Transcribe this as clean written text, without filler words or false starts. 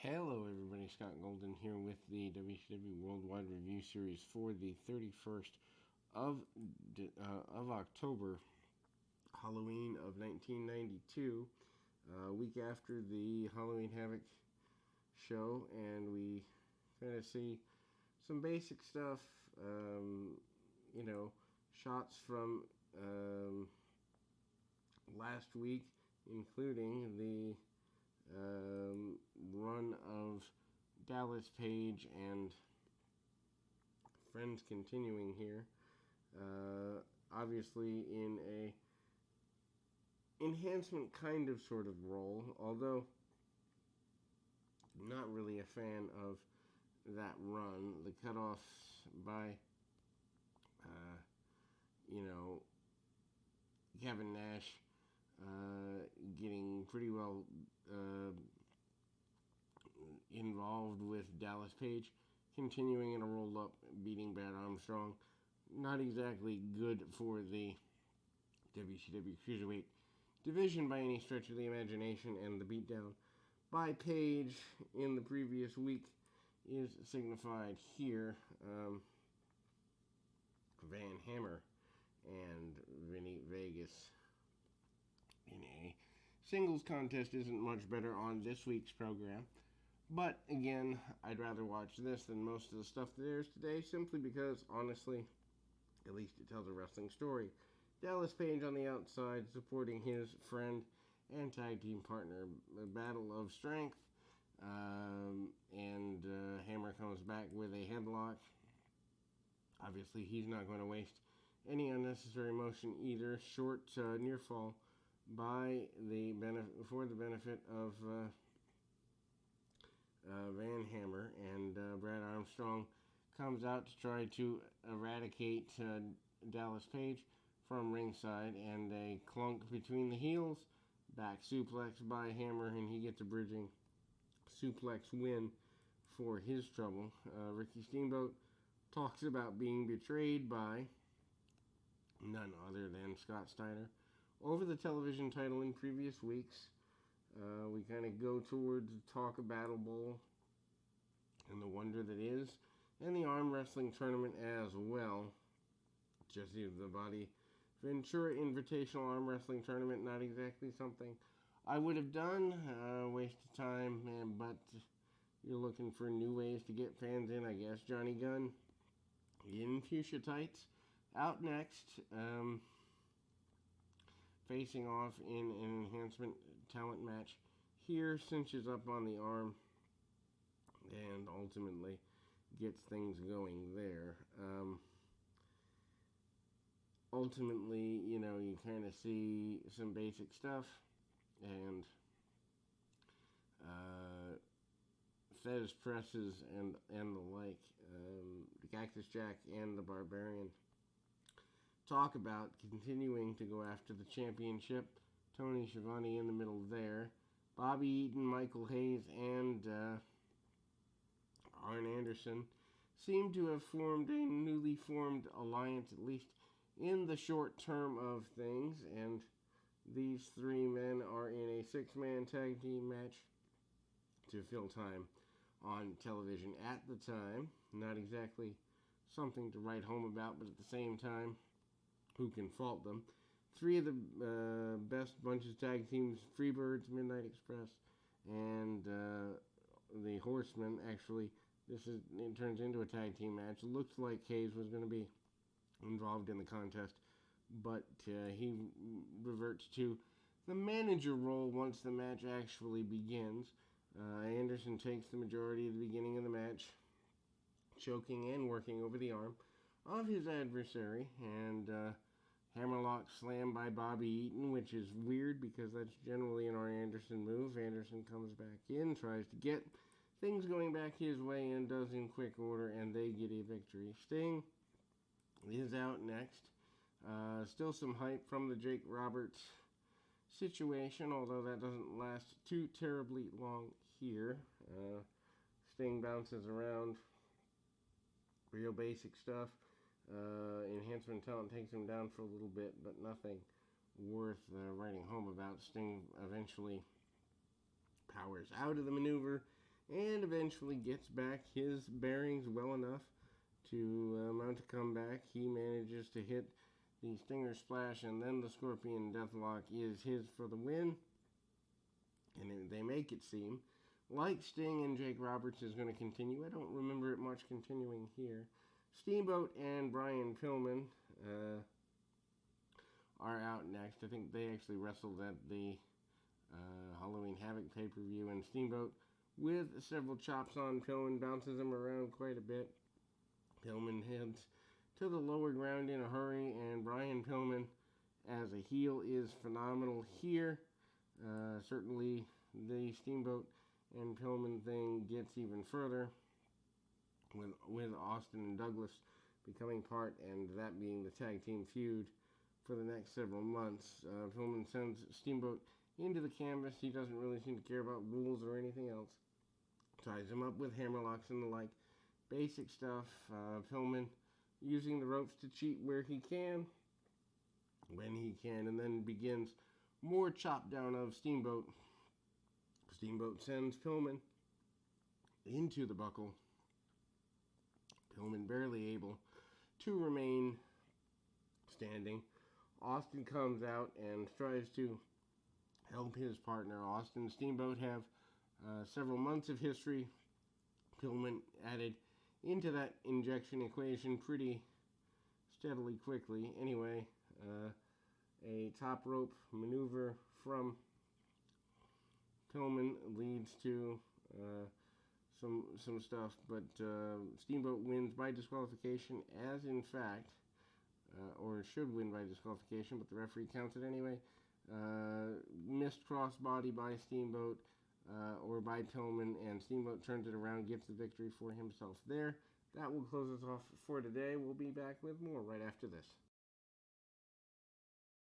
Hello, everybody. Scott Golden here with the WCW Worldwide Review Series for the 31st of October, Halloween of 1992, a week after the Halloween Havoc show, and we kind of see some basic stuff, shots from last week, including the run of Dallas Page and friends continuing here. Obviously in a enhancement kind of sort of role, although not really a fan of that run. The cutoffs by Kevin Nash getting pretty well involved with Dallas Page, continuing in a roll-up, beating Brad Armstrong. Not exactly good for the WCW Cruiserweight division by any stretch of the imagination, and the beatdown by Page in the previous week is signified here. Van Hammer and Vinny Vegas in a singles contest isn't much better on this week's program. But again, I'd rather watch this than most of the stuff that airs today, simply because, honestly, at least it tells a wrestling story. Dallas Page on the outside supporting his friend and tag team partner, a battle of strength, and Hammer comes back with a headlock. Obviously, he's not going to waste any unnecessary motion either. Short near fall for the benefit of Van Hammer, and Brad Armstrong comes out to try to eradicate Dallas Page from ringside, and a clunk between the heels, back suplex by Hammer, and he gets a bridging suplex win for his trouble. Ricky Steamboat talks about being betrayed by none other than Scott Steiner over the television title in previous weeks. We kind of go towards the talk of Battle Bowl and the wonder that is, and the arm wrestling tournament as well. Jesse the Body Ventura Invitational Arm Wrestling Tournament, not exactly something I would have done. Waste of time, but you're looking for new ways to get fans in, I guess. Johnny Gunn in fuchsia tights, out next. Facing off in an enhancement talent match here, cinches up on the arm and ultimately gets things going there. Ultimately, you kind of see some basic stuff, and Fez presses and the like. The Cactus Jack and the Barbarian talk about continuing to go after the championship. Tony Schiavone in the middle there. Bobby Eaton, Michael Hayes, and Arn Anderson seem to have formed a newly formed alliance, at least in the short term of things, and these three men are in a six-man tag team match to fill time on television at the time. Not exactly something to write home about, but at the same time, who can fault them? Three of the best bunches tag teams, Freebirds, Midnight Express, and the Horsemen. Actually, it turns into a tag team match. It looks like Hayes was going to be involved in the contest, but he reverts to the manager role once the match actually begins. Anderson takes the majority of the beginning of the match, choking and working over the arm of his adversary, and hammerlock slam by Bobby Eaton, which is weird because that's generally an Arn Anderson move. Anderson comes back in, tries to get things going back his way, and does in quick order, and they get a victory. Sting is out next. Still some hype from the Jake Roberts situation, although that doesn't last too terribly long here. Sting bounces around. Real basic stuff. Enhancement talent takes him down for a little bit, but nothing worth writing home about. Sting eventually powers out of the maneuver and eventually gets back his bearings well enough to mount a comeback. He manages to hit the Stinger Splash, and then the Scorpion Deathlock is his for the win. And they make it seem like Sting and Jake Roberts is going to continue. I don't remember it much continuing here. Steamboat and Brian Pillman are out next. I think they actually wrestled at the Halloween Havoc pay-per-view, and Steamboat, with several chops on Pillman, bounces him around quite a bit. Pillman heads to the lower ground in a hurry, and Brian Pillman as a heel is phenomenal here. Certainly the Steamboat and Pillman thing gets even further with Austin and Douglas becoming part, and that being the tag team feud for the next several months. Pillman sends Steamboat into the canvas. He doesn't really seem to care about rules or anything else. Ties him up with hammerlocks and the like. Basic stuff. Pillman using the ropes to cheat where he can, when he can, and then begins more chop down of Steamboat. Steamboat sends Pillman into the buckle. Pillman barely able to remain standing. Austin comes out and tries to help his partner. Austin and Steamboat have several months of history. Pillman added into that injection equation pretty steadily quickly. Anyway, a top rope maneuver from Pillman leads to some stuff, but Steamboat wins by disqualification, as in fact, or should win by disqualification, but the referee counts it anyway. Missed crossbody by Steamboat or by Pillman, and Steamboat turns it around, gets the victory for himself there. That will close us off for today. We'll be back with more right after this.